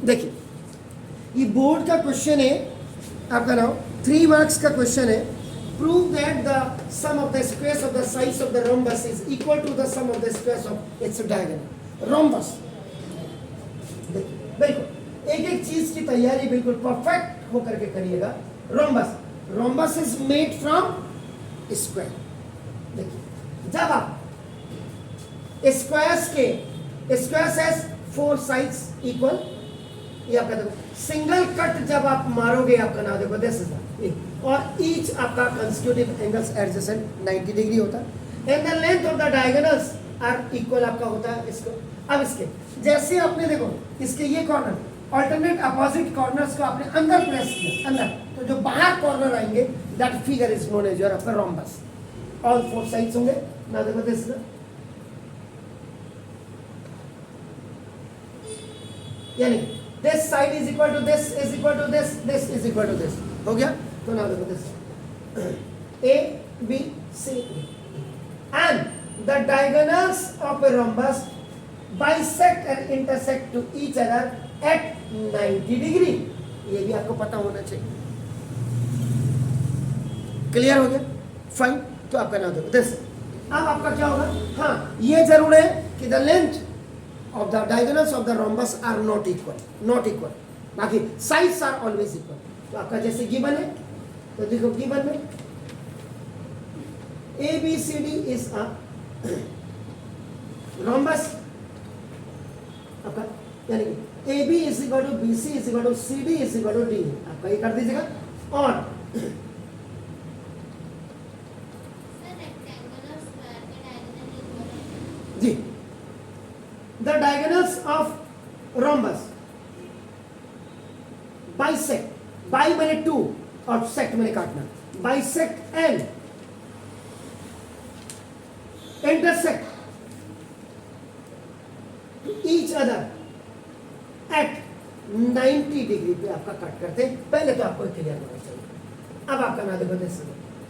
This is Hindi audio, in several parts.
देखिए ये बोर्ड का क्वेश्चन है आपका नाम 3 मार्क्स का क्वेश्चन है। Prove that the sum of the squares of the sides of the rhombus is equal to the sum of the squares of its diagonal. Rhombus देखिए बिल्कुल एक एक चीज की तैयारी बिल्कुल परफेक्ट होकर के करिएगा। Rhombus, rhombus is made from square. देखिए जब आप स्क्वायर्स के स्क्वायर्स हैज 4 साइड्स इक्वल, ये आपका देखो सिंगल कट जब आप मारोगे आपका नाम देखो दिस इज और ईच आपका कंसेक्यूटिव एंगल्स एडजेसेंट 90 डिग्री होता है and the length of the diagonals are equal आपका होता है इसको। अब इसके जैसे आपने देखो इसके ये कॉर्नर अल्टरनेट अपोजिट कॉर्नर्स को आपने अंदर प्रेस किया अंदर, तो जो बाहर कॉर्नर आएंगे that figure is known as your आपका रोम्बस। ऑल 4 साइड्स होंगे ना देखो दिस यानी this side is equal to this is equal to this this is equal to this हो गया। तो ना देखो this a b c and the diagonals of a rhombus bisect and intersect to each other at 90 degree. ये भी आपको पता होना चाहिए। क्लियर हो गया? फाइन। तो आपका नाम देखो दिस। अब आपका क्या होगा? हाँ ये जरूर है कि the length of the diagonals of the rhombus are not equal, बाकी sides are always equal। तो आपका जैसे गिवन है तो देखो गिवन में ABCD is a rhombus आपका यानी कि AB is equal to BC is equal to CD is equal to D आपका ये कर दीजिएगा। और जी the diagonals of rhombus bisect, by मैंने 2 और sect मैंने काटना, bisect and intersect each other at 90 degree पे आपका कट करते हैं। पहले तो आपको क्लियर होना चाहिए। अब आपका ना देखो जैसे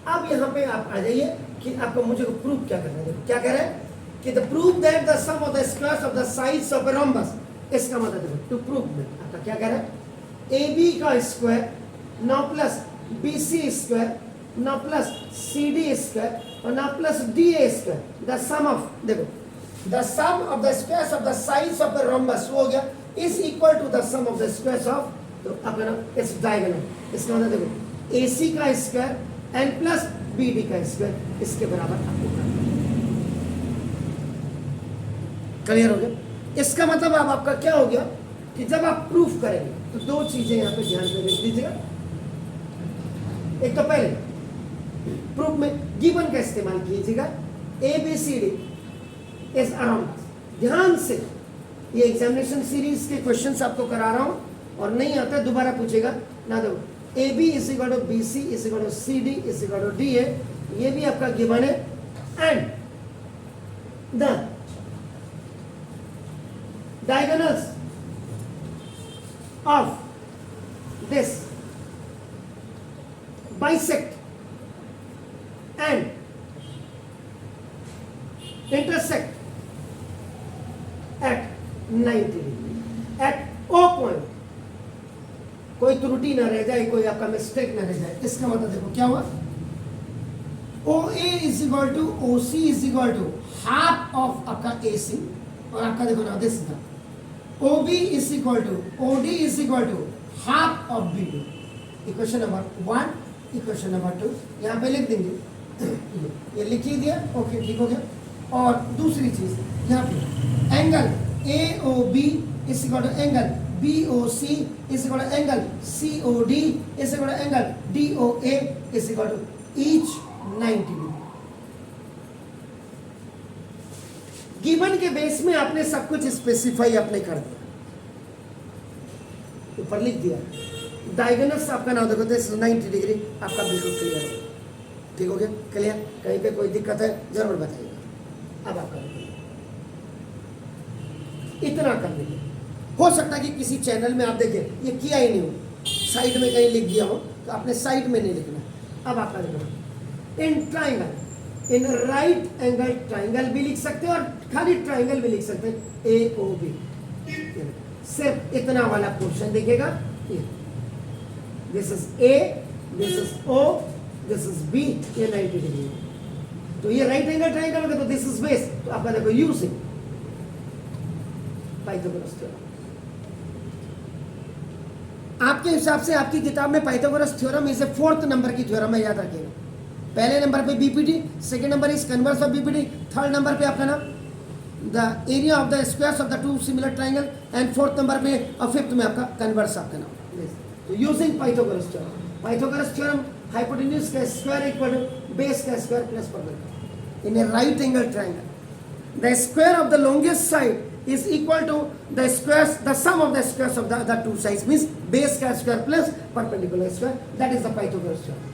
अब यहाँ पे आप आ जाइए कि आपको मुझे को प्रूव क्या करना है। देखो क्या कह रहे हैं कि the prove that the sum of the squares of the sides of a rhombus, इसका मतलब देखो टू प्रूव में आपका क्या कह रहा है AB का स्क्वायर नौ प्लस BC स्क्वायर नौ प्लस CD स्क्वायर और नौ plus DA square the sum of देखो the sum of the squares of the sides of the rhombus हो गया is equal to the sum of the squares of तो आपका नाम इस डायगोनल। इसका मतलब देखो AC का स्क्वायर n प्लस BD का स्क्वायर इसके बराबर आपको क्लियर हो गया। इसका मतलब अब आपका क्या हो गया कि जब आप प्रूफ करेंगे तो 2 चीजें यहाँ पे ध्यान में रख दीजिएगा। एक तो पहले प्रूफ में गिवन का इस्तेमाल कीजिएगा ABCD इज अराउंड। ध्यान से ये एग्जामिनेशन सीरीज के क्वेश्चंस आपको करा रहा हूं और नहीं आता दोबारा पूछेगा ना। दो AB is equal to BC is equal to CD is equal to DA ये भी आपका गिवन है and the diagonals of this bisect and intersect at 90 degree at O point। कोई त्रुटि ना रह जाए, कोई आपका मिस्टेक ना रह जाए। इसका मतलब देखो क्या हुआ OA is equal to OC is equal to half of आपका AC और आपका देखो ना दिस था OB is equal to OD is equal to half of BD। Equation number 1 equation number 2 यहाँ पे लिख देंगे ये लिख ही दिया। ओके ठीक हो गया। और दूसरी चीज यहाँ पे angle AOB is equal to angle BOC is equal to angle COD is equal to angle DOA is equal to each 90 degree. Given के बेस में आपने सब कुछ स्पेसिफाई आपने कर दिया, ऊपर लिख दिया। डायगोनल्स आपका नाम देखो 90 डिग्री आपका बिल्कुल क्लियर हो। ठीक हो गया? क्लियर? कहीं पे कोई दिक्कत है जरूर बताइएगा। अब आपका इतना कर लीजिए। हो सकता है कि किसी चैनल में आप देखें ये किया ही नहीं हो, साइड में कहीं लिख दिया हो, तो आपने साइड में नहीं लिखना। अब आपका देखो in triangle in right angle triangle भी लिख सकते हैं और खाली ट्राइंगल भी लिख सकते हैं AOB। सिर्फ इतना वाला पोर्शन दिखेगा। This is a, this is o, this is b, ये 90 डिग्री। तो ये राइट एंगल ट्रायंगल होगा, तो दिस इज बेस। तो आपका देखो यूजिंग पाइथागोरस थ्योरम। आपके हिसाब से आपकी किताब में पाइथागोरस थ्योरम इसे 4th नंबर की थ्योरम है, याद रखिएगा। पहले नंबर पे BPT, second number is converse of BPT, third number पे आपका नाम the area of the squares of the two similar triangle, and fourth number पे और फिफ्थ में आपका कन्वर्स आपका नाम। तो using Pythagoras theorem, Pythagoras theorem hypotenuse का स्क्वायर इक्वल टू बेस का square plus perpendicular in A right angle triangle. The square of the longest side is equal to the squares, the sum of the squares of the other two sides, means base का square plus perpendicular square, that is the Pythagoras theorem.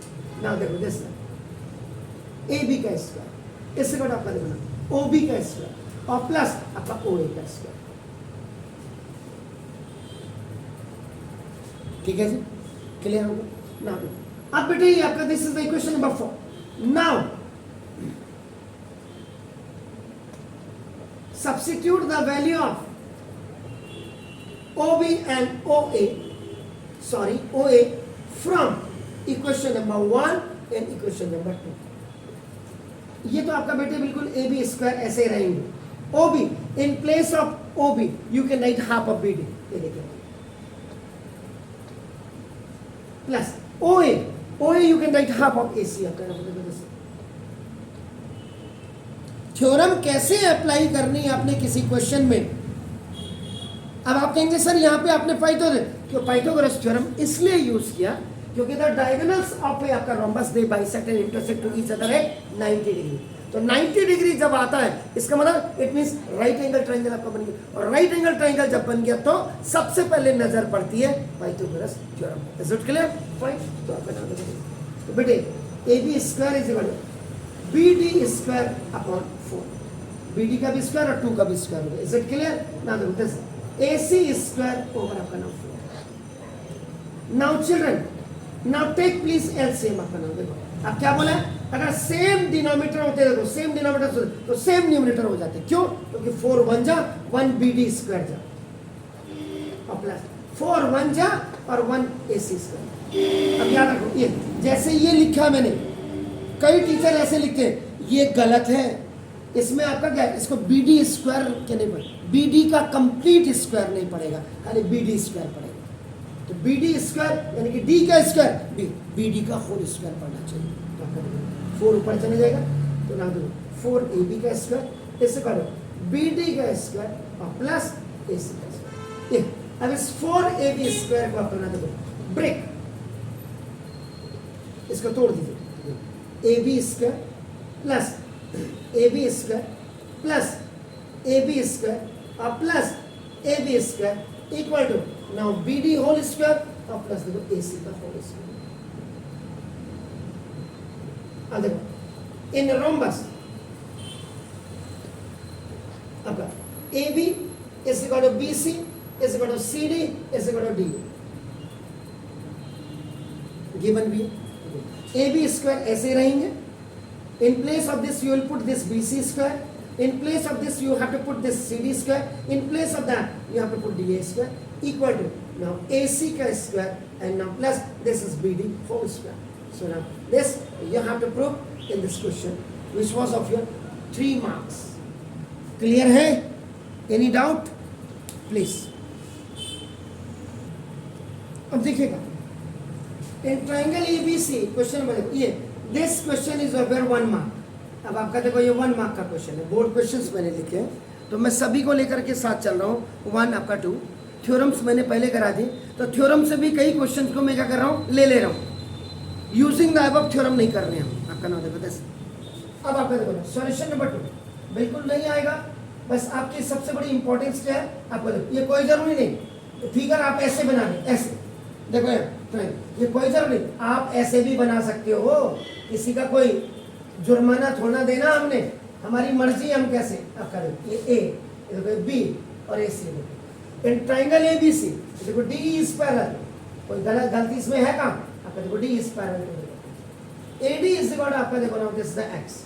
Now देखो this one AB का square, इससे कौन आपका देखना OB का square और प्लस आपका OA का square, ठीक है जी, क्लियर होगा। Now अब बेटे ये आपका this is the equation number 4. Now substitute the value of OB and OA from equation number 1 and equation number 2. ये तो आपका बेटे बिल्कुल AB स्क्वायर ऐसे ही रहेंगे। OB in place of OB you can write half of BD, ये देखिए, plus OA you can write half of AC। आपका थ्योरम कैसे अप्लाई करनी है आपने किसी क्वेश्चन में। अब आप कहेंगे सर यहाँ पे आपने पाइथागोरस थ्योरम इसलिए यूज किया क्योंकि द डायगोनल्स ऑफ आपका rhombus they bisect and intersect to each other at 90 degree. तो 90 डिग्री जब आता है इसका मतलब it means right angle triangle आपका बन गया, और राइट एंगल ट्रायंगल जब बन गया तो सबसे पहले नजर पड़ती है Pythagoras theorem. Is it clear? Fine. तो आपका नाम तो बेटे AB square is equal to BD square upon 4, BD का भी स्क्वायर और 2 का भी स्क्वायर होगा। Is it clear? नाउ देखो दिस AC स्क्वायर ओवर आपका नाम 4। Now children, now take please LCM आपका नाम देखो। अब क्या बोला है, अगर सेम डिनोमिनेटर होते देखो, सेम डिनोमिनेटर तो सेम न्यूमरेटर हो जाते। क्यों? क्योंकि 4 1 जा 1 BD स्क्वायर जा और प्लस 4 1 जा और 1 AC स्क्वायर। अब याद रखो ये जैसे ये लिखा मैंने, कई टीचर ऐसे लिखते हैं, ये गलत है। इसमें आपका क्या है, इसको BD स्क्वायर के नहीं पड़ेगा, BD का कंप्लीट स्क्वायर नहीं पड़ेगा, खाली BD स्क्वायर पड़ेगा। तो BD स्क्वायर यानी कि D का स्क्वायर BD का होल स्क्वायर पड़ना चाहिए। तो 4 ऊपर चले जाएगा तो ना दो 4AB का स्क्वायर, इससे करो BD का स्क्वायर और प्लस AC का स्क्वायर। अब इस 4AB स्क्वायर को आप बना दो ब्रेक, इसको तोड़ दीजिए। AB square plus AB square plus AB square और plus AB square equal to now BD whole square और प्लस देखो AC का होल स्क्वायर। अब देखो इन रोम्बस आपका AB is equal to BC is equal to CD is equal to DA given भी। AB स्क्वायर ऐसे रहेंगे। In place of this you will put this BC square. In place of this you have to put this CD square. In place of that you have to put DA square equal to now AC का square and now plus this is BD whole square. So now this you have to prove in this question which was of your 3 marks. Clear है? Any doubt? Please. अब देखिएगा in triangle ABC question number ये this question is over 1 mark. अब आपका देखो ये 1 मार्क का क्वेश्चन है, बोर्ड क्वेश्चंस मैंने लिखे हैं तो मैं सभी को लेकर के साथ चल रहा हूँ। 1 आपका 2 थ्योरम्स मैंने पहले करा दी, तो थ्योरम से भी कई क्वेश्चंस को मैं क्या कर रहा हूँ ले रहा हूँ। यूजिंग द अबव थ्योरम नहीं कर रहे हैं। आपका नाम देखो दिस। अब आपका देखो सॉल्यूशन नंबर 2 बिल्कुल नहीं आएगा, बस आपकी सबसे बड़ी इंपॉर्टेंस क्या है आपको देखो, ये कोई जरूरी नहीं फिगर आप ऐसे बना दें, ऐसे देखो ये कोई जरूरी नहीं, आप ऐसे भी बना सकते हो, किसी का कोई जुर्माना थोड़ा देना हमने, हमारी मर्जी हम कैसे आप करें। ये A देखो B और AC देखो इन ट्रायंगल ABC देखो D इज पैरेलल, कोई गलती इसमें है काम आपका देखो D is parallel. AD is equal आपका देखो now this is the X,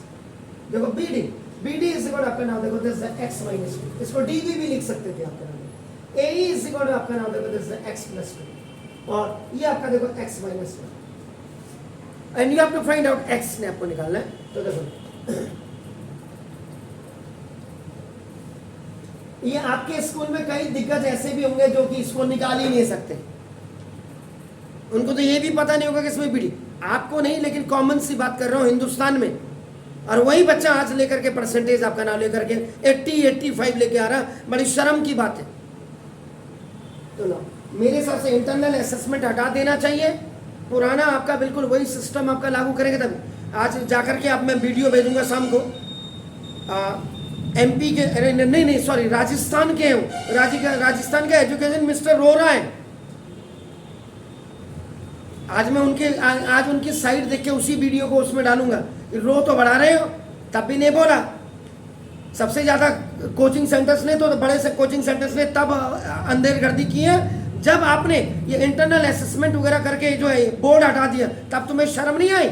देखो BD इज इक्वल आपका नाउ देखो दिस इज द X - 2, इसको DB भी लिख सकते थे आपका नाम। ए इज इक्वल टू आपका नाम देखो दिस इज x प्लस 2 और ये आपका देखो x माइनस 1 and you have to find out x ने आपको निकालना है। तो देखो ये आपके स्कूल में कई दिग्गज ऐसे भी होंगे जो कि इसको निकाल ही नहीं सकते, उनको तो ये भी पता नहीं होगा कि इसमें बीडी, आपको नहीं लेकिन कॉमन सी बात कर रहा हूँ हिंदुस्तान में। और वही बच्चा आज लेकर के परसेंटेज आपका नाम लेकर के 80-85 लेके आ रहा, बड़ी शर्म की बात है। तो लो मेरे हिसाब से इंटरनल असेसमेंट हटा देना चाहिए, पुराना आपका बिल्कुल वही सिस्टम आपका लागू करेंगे तभी। आज जाकर के आप मैं वीडियो भेजूंगा शाम को एमपी के नहीं सॉरी राजस्थान के राजस्थान का एजुकेशन मिनिस्टर रो रहा है। आज मैं आज उनकी साइट देख के उसी वीडियो को उसमें डालूंगा। रो तो बढ़ा रहे हो तब भी नहीं बोला। सबसे ज्यादा कोचिंग सेंटर्स ने तो बड़े से कोचिंग सेंटर्स ने तब अंधेरगर्दी की है जब आपने ये इंटरनल असेसमेंट वगैरह करके जो है बोर्ड हटा दिया, तब तुम्हें शर्म नहीं आई?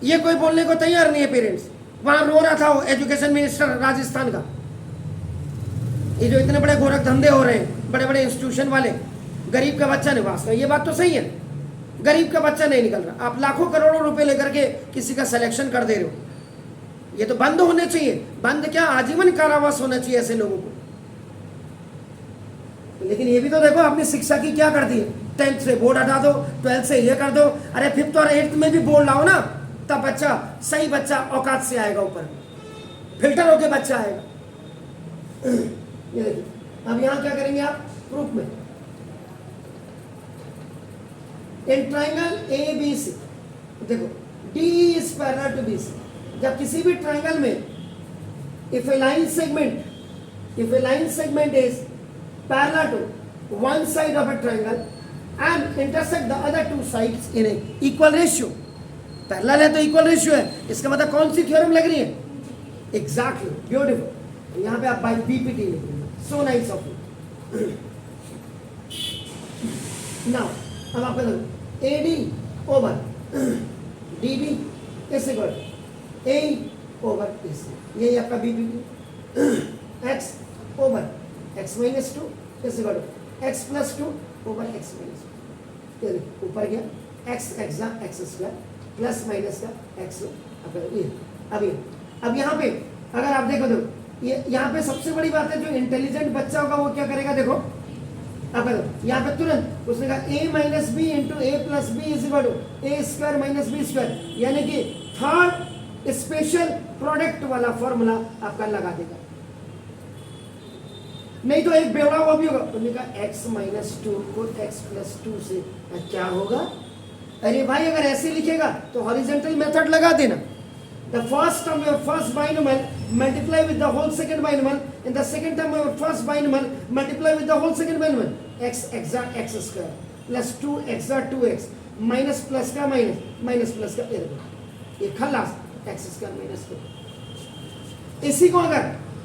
ये कोई बोलने को तैयार नहीं है पेरेंट्स। वहां रो रहा था वो एजुकेशन मिनिस्टर राजस्थान का। ये जो इतने बड़े गोरख धंधे हो रहे हैं बड़े बड़े इंस्टीट्यूशन वाले, गरीब का बच्चा नहीं वास्ता। ये बात तो सही है, गरीब का बच्चा नहीं निकल रहा। आप लाखों करोड़ों रुपए लेकर के किसी का सिलेक्शन कर दे रहे हो, ये तो बंद होने चाहिए। बंद क्या, आजीवन कारावास होना चाहिए ऐसे लोगों को। लेकिन ये भी तो देखो आपने शिक्षा की क्या कर दी है, 10th से बोर्ड हटा दो, 12th से ये कर दो। अरे 5th और 8th में भी बोर्ड लाओ ना, तब बच्चा सही बच्चा औकात से आएगा, ऊपर फिल्टर होके बच्चा आएगा। ये देखिए अब यहां क्या करेंगे आप प्रूफ में, in triangle A b c देखो d is parallel to b c. जब किसी भी ट्राइंगल में if a line segment is parallel to one side of a triangle and intersect the other two sides in a equal ratio, parallel है तो इक्वल रेशियो है, इसका मतलब कौन सी थ्योरम लग रही है? Exactly, beautiful. यहां पे आप बाय बीपीटी लिखेंगे, so nice of you. Now अब आपका देखो A D over D B is equal A over A C, यही आपका B B. X over X minus 2 is equal to X plus 2 over X minus 2। ये देखो ऊपर गया एक्स एक्सा एक्स स्क्वायर प्लस माइनस का एक्स। अब यहाँ पे अगर आप देखो तो ये यहाँ पे सबसे बड़ी बात है, जो इंटेलिजेंट बच्चा होगा वो क्या करेगा, देखो अब यहाँ पे तुरंत उसने कहा a minus b into a plus b is equal to a square minus b square, यानी कि थर्ड स्पेशल प्रोडक्ट वाला फॉर्मूला आपका लगा देगा। नहीं तो एक बेवड़ा वो भी होगा, उन्होंने कहा x माइनस 2 को x प्लस 2 से क्या होगा। अरे भाई अगर ऐसे लिखेगा तो हॉरिजॉन्टल मेथड लगा देना। The first term your first binomial multiply with the whole second binomial, in the second term your first binomial multiply with the whole second binomial, x exact x square plus 2 exact 2x minus plus का minus plus का ये खलास x square minus 2। इसी को अगर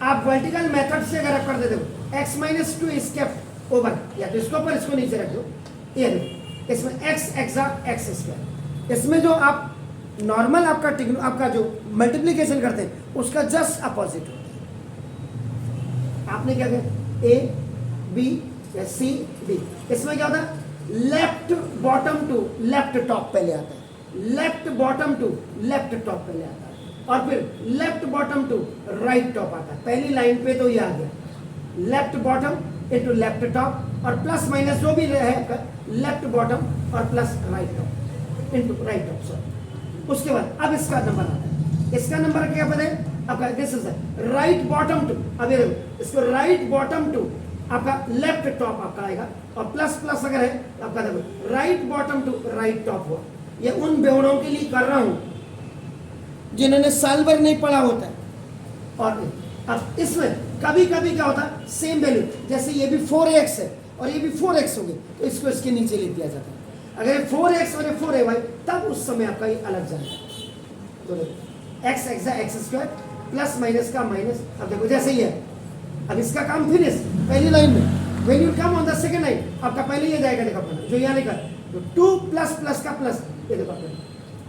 आप वर्टिकल मेथड से अगर आप कर देते हो x minus 2 is kept over, या तो इसको ऊपर इसको नीचे रख दो, ये देखो इसमें x exact x square, इसमें जो आप नॉर्मल आपका जो मल्टीप्लिकेशन करते हैं उसका जस्ट अपोजिट होता है। आपने क्या किया ए बी या सी डी, इसमें क्या होता है left bottom to left top पहले आता है, left bottom to left top पहले आता है, और फिर left bottom to right top आता है। पहली लाइन पे तो ये आ गया left bottom into left top और प्लस माइनस जो भी है लेफ्ट बॉटम और plus right top into right top. Sorry उसके बाद अब इसका नंबर आता है, इसका नंबर क्या पता है आपका, this is right bottom to. अब ये देखो इसको राइट बॉटम टू आपका लेफ्ट टॉप आपका आएगा, और प्लस प्लस अगर है आपका देखो right bottom to right top हुआ। ये उन बेवड़ों के लिए कर रहा हूं जिन्होंने साल भर नहीं पढ़ा होता है। और अब इसमें कभी कभी क्या होता है सेम वैल्यू, जैसे ये भी 4x है और ये भी 4x होगी तो इसको इसके नीचे लिख दिया जाता है। अगर 4x और 4ay तब उस समय आपका ये अलग जाएगा। तो x x square plus minus का माइनस। अब देखो जैसे ही है, अब इसका काम फिनिश पहली लाइन में, when you come on the second line आपका पहले ये जाएगा, देखो अपना जो यहाँ लिखा तो 2 प्लस प्लस का प्लस, ये देखो अपना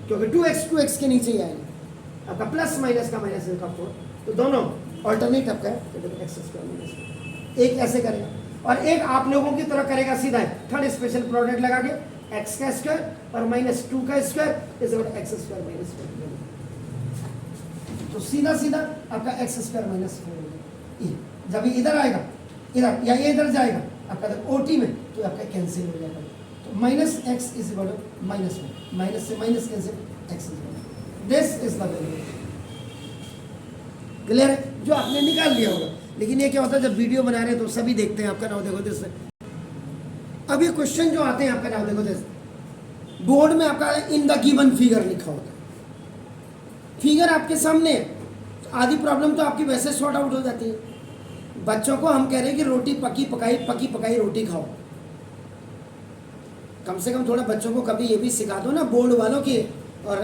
क्योंकि 2x के नीचे ही आएगा आपका प्लस माइनस का माइनस का 4, तो दोनों ऑल्टरनेट आपका है, तो देखो एक्स स्क्वायर माइनस 1, एक ऐसे करेगा और एक आप लोगों की तरह करेगा सीधा थर्ड स्पेशल प्रोडक्ट लगा के एक्स का स्क्वायर और माइनस 2 का square is equal x square minus 4, तो सीधा सीधा आपका एक्स स्क्वायर माइनस 4 जब ये इधर आएगा इधर या ये इधर जाएगा आपका ओटी में तो आपका कैंसिल हो जाएगा, तो minus X is equal to minus 1, minus से minus cancel X is equal, this is the value. Clear है, जो आपने निकाल लिया होगा। लेकिन ये क्या होता है जब वीडियो बना रहे हैं तो सभी देखते हैं आपका नाम देखो दिस। अब ये क्वेश्चन जो आते हैं आपका नाम देखो दिस, बोर्ड में आपका इन द गिवन फिगर लिखा होता है, फिगर आपके सामने है, आधी प्रॉब्लम तो आपकी वैसे सॉर्ट आउट हो जाती है। बच्चों को हम कह रहे हैं कि रोटी पकी पकाई रोटी खाओ, कम से कम थोड़ा बच्चों को कभी ये भी सिखा दो ना बोर्ड वालों के और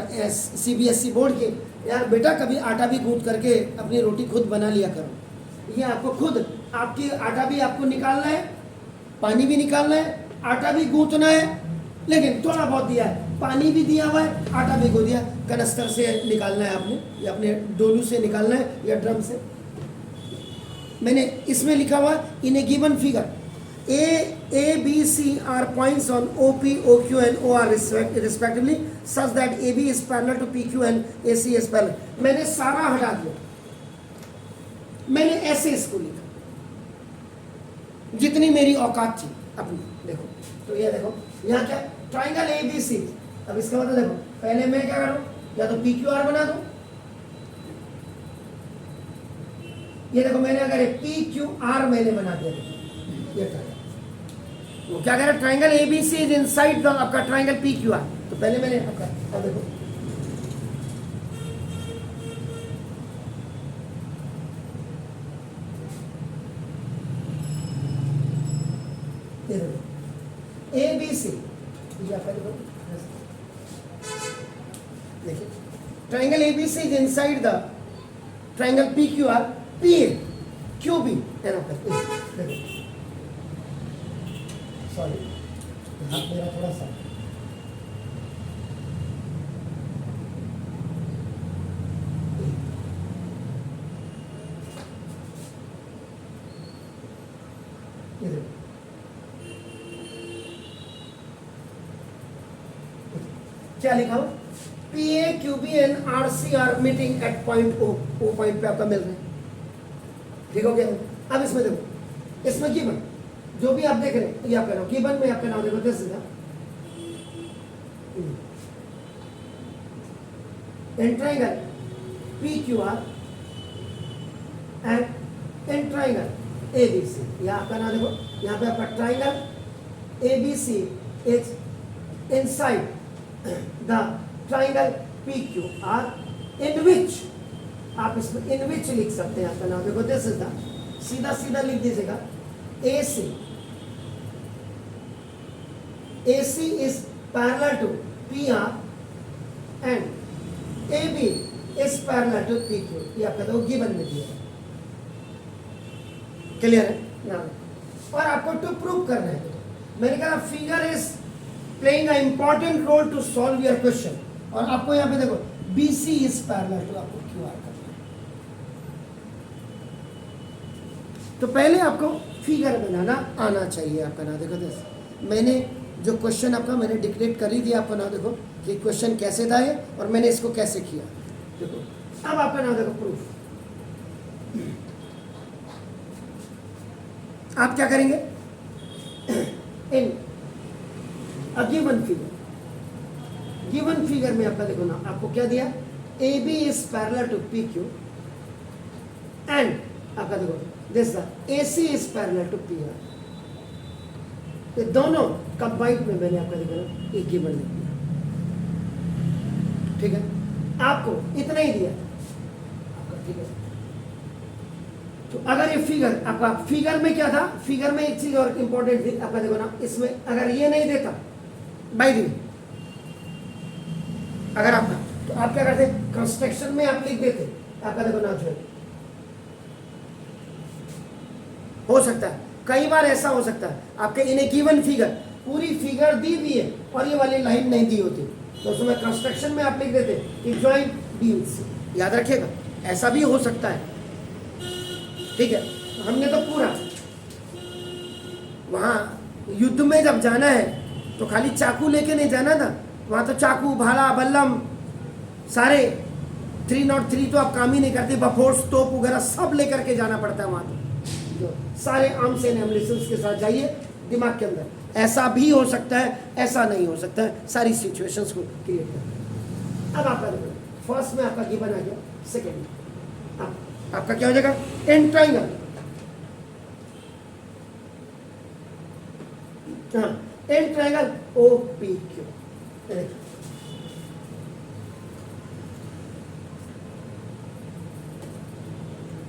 CBSE बोर्ड के, यार बेटा कभी आटा भी गूंथ करके अपनी रोटी खुद बना लिया करो। ये आपको खुद आपकी आटा भी आपको निकालना है, पानी भी निकालना है, आटा भी गूंथना है, लेकिन थोड़ा बहुत दिया है, पानी भी दिया हुआ है, आटा भी गूंथ दिया, कनस्तर से निकालना है आपने या अपने डोलू से निकालना है या ड्रम से। मैंने इसमें लिखा हुआ in a given figure A, B, C are points on OP, OQ and OR respectively such that AB is parallel to PQ and AC is parallel। मैंने सारा हटा दिया, मैंने ऐसे इसको लिखा जितनी मेरी औकात थी अपनी। देखो तो ये देखो यहाँ क्या ट्राइंगल ABC, अब इसका मतलब देखो पहले मैं क्या करूँ, या तो PQR बना दूँ, ये देखो मैंने अगर PQR मैंने बना दिया, ये ट्राइंगल वो क्या कह रहा है triangle ABC is inside the आपका ट्राइंगल PQR, तो पहले मैंने आपका अब देखो ये देखो ABC ये आपका देखो देखिए triangle ABC is inside the triangle PQR, PA QB देखो सॉरी हाथ मेरा थोड़ा सा क्या लिखा हो PA QB and RC are meeting at point O, O point पे आपका मिल रहा है, ठीक हो गया। अब इसमें देखो इसमें गिवन जो भी आप देख रहे हैं ये आप करो गिवन में आपका नाम देखो this is in triangle PQR and in triangle ABC, यहाँ आपका नाम देखो यहाँ पे आपका triangle ABC is inside the triangle PQR इन विच, आप इसमें इन विच लिख सकते हैं, आपका नाम देखो दिस इज द सीधा सीधा लिख दीजिएगा AC is parallel to PR and AB is parallel to PQ, ये आपका तो गिवन में दिया है, क्लियर है ना। और आपको टू प्रूव करना है, मैंने कहा figure is playing a important role to solve your question, और आपको यहाँ पे देखो BC इज पैरेलल टू आपको QR करना है। तो पहले आपको फिगर बनाना आना चाहिए, आपका ना देखो दिस मैंने जो क्वेश्चन आपका मैंने डिक्लेरेट कर ही दिया, आपका ना देखो कि क्वेश्चन कैसे था ये और मैंने इसको कैसे किया। देखो अब आपका ना देखो प्रूफ, आप क्या करेंगे इन गिवन फिगर में आपका देखो ना आपको क्या दिया AB is parallel to PQ and आपका देखो this AC is parallel to PR, ये दोनों कंबाइंड में मैंने आपका देखा ना एक गिवन लिख दिया, ठीक है। आपको इतना ही दिया आपका, ठीक है। तो अगर ये फिगर आपका फिगर में क्या था, फिगर में एक चीज और इंपॉर्टेंट थी आपका देखो ना, इसमें अगर ये नहीं देता बाय द वे अगर आपका, तो आप क्या करते कंस्ट्रक्शन में आप लिख देते आपका देखो ना, जो हो सकता है कई बार ऐसा हो सकता है आपके इन ए गिवन फिगर पूरी फिगर दी हुई है और ये वाली लाइन नहीं दी होती, तो उसमें कंस्ट्रक्शन में आप लिख देते कि जॉइंट बीम्स, याद रखिएगा ऐसा भी हो सकता है। ठीक है, हमने तो पूरा वहाँ युद्ध में जब जाना है तो खाली चाकू लेके नहीं जाना था, वहाँ तो चाकू भाला बल्लम सारे 303 तो आप काम ही नहीं करते, बफोर्स तोप वगैरह सब लेकर के जाना पड़ता है वहाँ तो जो सारे आर्म्स एंड एम्युनिशंस के साथ जाइए दिमाग के अंदर। ऐसा भी हो सकता है, ऐसा नहीं हो सकता है, सारी सिचुएशंस को क्रिएट कर। अब आपका देखो फर्स्ट में आपका गिवन आ गया, सेकेंड आपका क्या हो जाएगा, एन ट्राइंगल। हाँ, in triangle O P Q,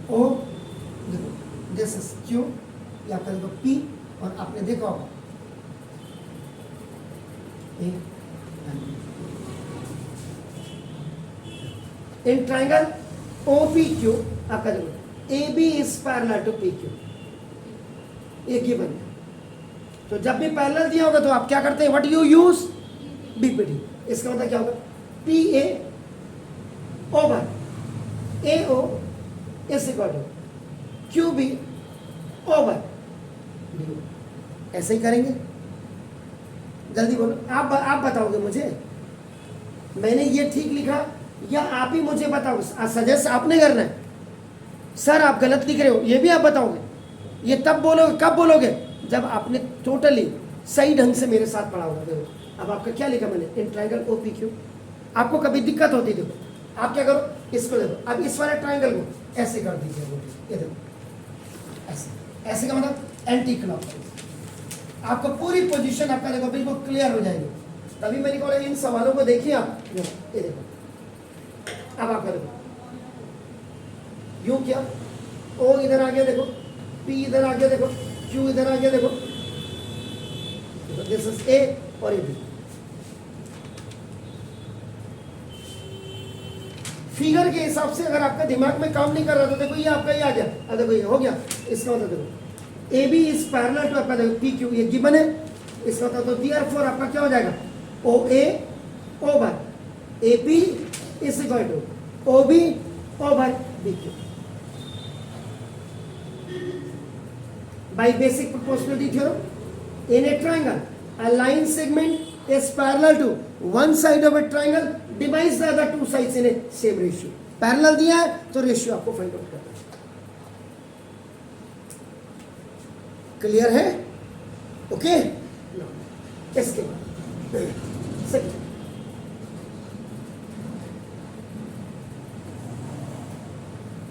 O देखो दिस इज क्यू, ये आपका देखो पी, और आपने देखा होगा in triangle O P Q आपका देखो A B is parallel to P Q, एक ही बन गया। तो जब भी पैरेलल दिया होगा तो आप क्या करते हैं, व्हाट यू यूज, बीपीटी। इसका मतलब क्या होगा, P A over A O is equal to Q B over D O. ऐसे ही करेंगे, जल्दी बोलो, आप बताओगे मुझे मैंने ये ठीक लिखा या आप ही मुझे बताओ, सजेस्ट आपने करना है। सर आप गलत लिख रहे हो, ये भी आप बताओगे। ये तब बोलोगे, कब बोलोगे, जब आपने टोटली सही ढंग से मेरे साथ पढ़ा होगा। देखो अब आपका क्या लिखा मैंने, in triangle O P Q. आपको कभी दिक्कत होती, देखो आप क्या करो, इसको देखो, अब इस वाले ट्राइंगल को ऐसे कर दीजिए, ये देखो ऐसे, ऐसे का मतलब एंटी क्लॉकवाइज। आपको पूरी पोजीशन आपका देखो बिल्कुल क्लियर हो जाएगी। तभी मैंने कहा इन सवालों को देखिए आप, ये देखो अब आप देखो यू क्या, ओ इधर आ गया देखो, पी इधर आ गया देखो, क्यू इधर आ गया देखो, दिस इज ए और ये बी। फिगर के हिसाब से अगर आपका दिमाग में काम नहीं कर रहा तो देखो ये आपका ये आ गया, अब देखो ये हो गया। इसका मतलब देखो A B is parallel to आपका देखो पी क्यू, ये गिवन है। इसका मतलब तो देयरफॉर आपका क्या हो जाएगा, O A over A B is equal to O B over B Q. By basic proportionality theorem, in a triangle, a line segment is parallel to one side of a triangle divides the other two sides in a same ratio. Parallel दिया है तो रेशियो आपको फाइंड आउट करना है। क्लियर है? ओके? इसके बाद second,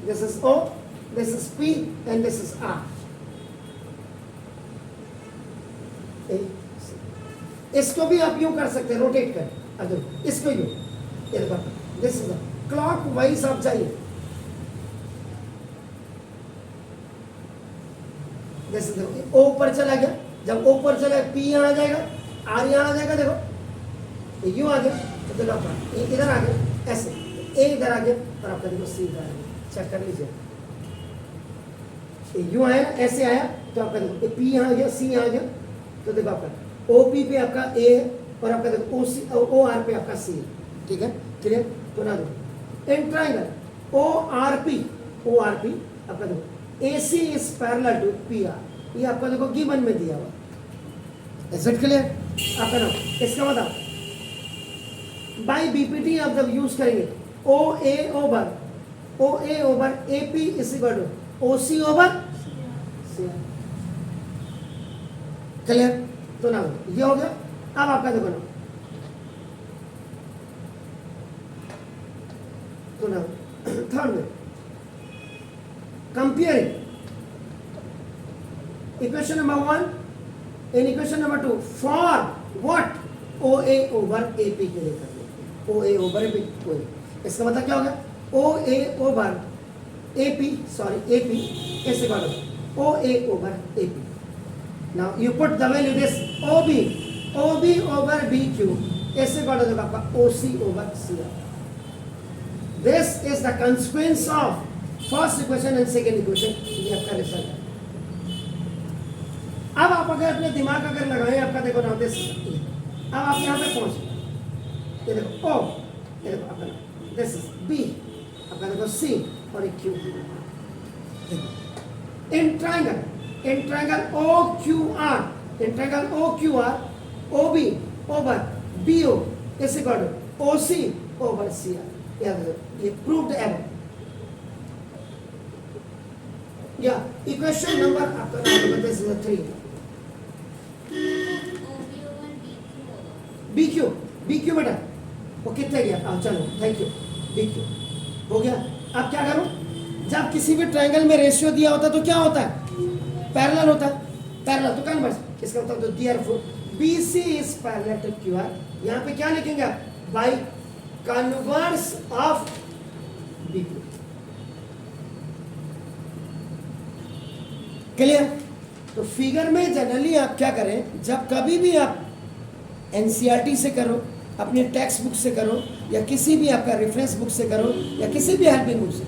this is O, this is P, and this is R. इसको भी आप यूं कर सकते हैं, रोटेट कर, अगर इसको यूं, ये देखो दिस इज क्लॉक वाइज आप जाइए, दिस इज ओ ऊपर चला गया, जब ओ ऊपर चला पी यहाँ आ जाएगा, आर यहाँ आ जाएगा, देखो ये यूं आ गया तो देखो आपका ए इधर आ गया, ऐसे ए इधर आ गया और आपका देखो सी इधर आ गया। चेक कर लीजिए, यूं आया ऐसे आया तो आपका देखो पी यहाँ आ गया, सी यहाँ आ गया, तो देखो आपका ओ पी पे आपका ए है और आपका देखो ओ सी ओ आर पे आपका सी है। ठीक है, क्लियर? तो ना देखो in triangle O R P आपका देखो A C is parallel to P R, ये आपका देखो गिवन में दिया हुआ। Is it clear? आपका नाम इसका मतलब बाय बीपीटी आप जब यूज करेंगे O A over A P is equal to O C over C R. Clear? तो ना ये हो गया। अब आपका देखो ना, तो ना थर्ड में comparing equation number 1 in equation number 2 for what, O A over A P के लिए करना, ओ ए ओवर ए पी। इसका मतलब क्या हो गया, O A over A P, sorry A P ऐसे करो O A over A P. Now you put the value this OB over BQ ऐसे पढ़ो देखो आपका OC over CR. This is the consequence of first equation and second equation. ये आपका रिजल्ट है। अब आप अगर अपने दिमाग अगर लगाएं, आपका देखो ना दिस, अब आप यहाँ पे पहुँच, ये देखो O, ये देखो आपका दिस इज B, आपका देखो C और एक Q। देखो In triangle OQR, OB over BO is equal to OC over CR. ये proved above. Yeah, equation number आपका नाम बताइए 3. BQ बेटा वो कितने गया? चलो थैंक यू. BQ हो गया. अब क्या करूं? जब किसी भी ट्रायंगल में रेशियो दिया होता है तो क्या होता है? पैरेलल होता है. पैरेलल तो कन्वर्स. इसका मतलब तो therefore BC is parallel to QR. यहाँ पे क्या लिखेंगे आप? By converse of BQ. Clear? तो फिगर में जनरली आप क्या करें, जब कभी भी आप NCERT से करो, अपने टेक्स्ट बुक से करो, या किसी भी आपका रेफरेंस बुक से करो, या किसी भी हेल्पिंग बुक से,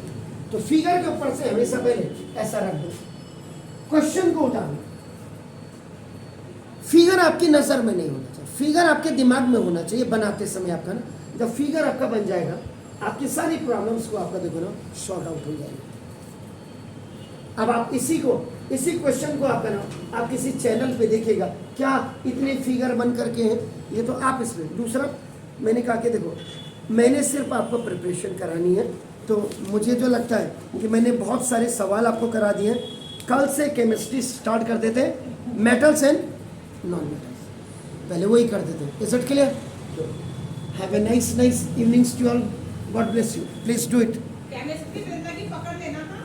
तो फिगर के ऊपर से हमेशा पहले ऐसा रख दो, क्वेश्चन को उठा लो. फिगर आपकी नजर में नहीं होना चाहिए, फिगर आपके दिमाग में होना चाहिए बनाते समय आपका ना. जब फिगर आपका बन जाएगा, आपकी सारी प्रॉब्लम्स को आपका देखो ना शॉर्ट आउट हो जाएगी. अब आप इसी क्वेश्चन को आपका ना आप किसी चैनल पे देखिएगा, क्या इतने फिगर बन करके हैं, ये तो आप इसमें. दूसरा मैंने कहा कि देखो, मैंने सिर्फ आपको प्रिपरेशन करानी है, तो मुझे जो लगता है कि मैंने बहुत सारे सवाल आपको करा दिए हैं. कल से केमिस्ट्री स्टार्ट कर देते हैं, मेटल्स एंड नॉन मेटल्स, पहले वही कर देते हैं. Is it clear? Have a nice evenings to all. God bless you. Please do it. Chemistry जिंदगी पकड़ लेना था.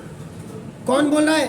कौन बोल रहा है?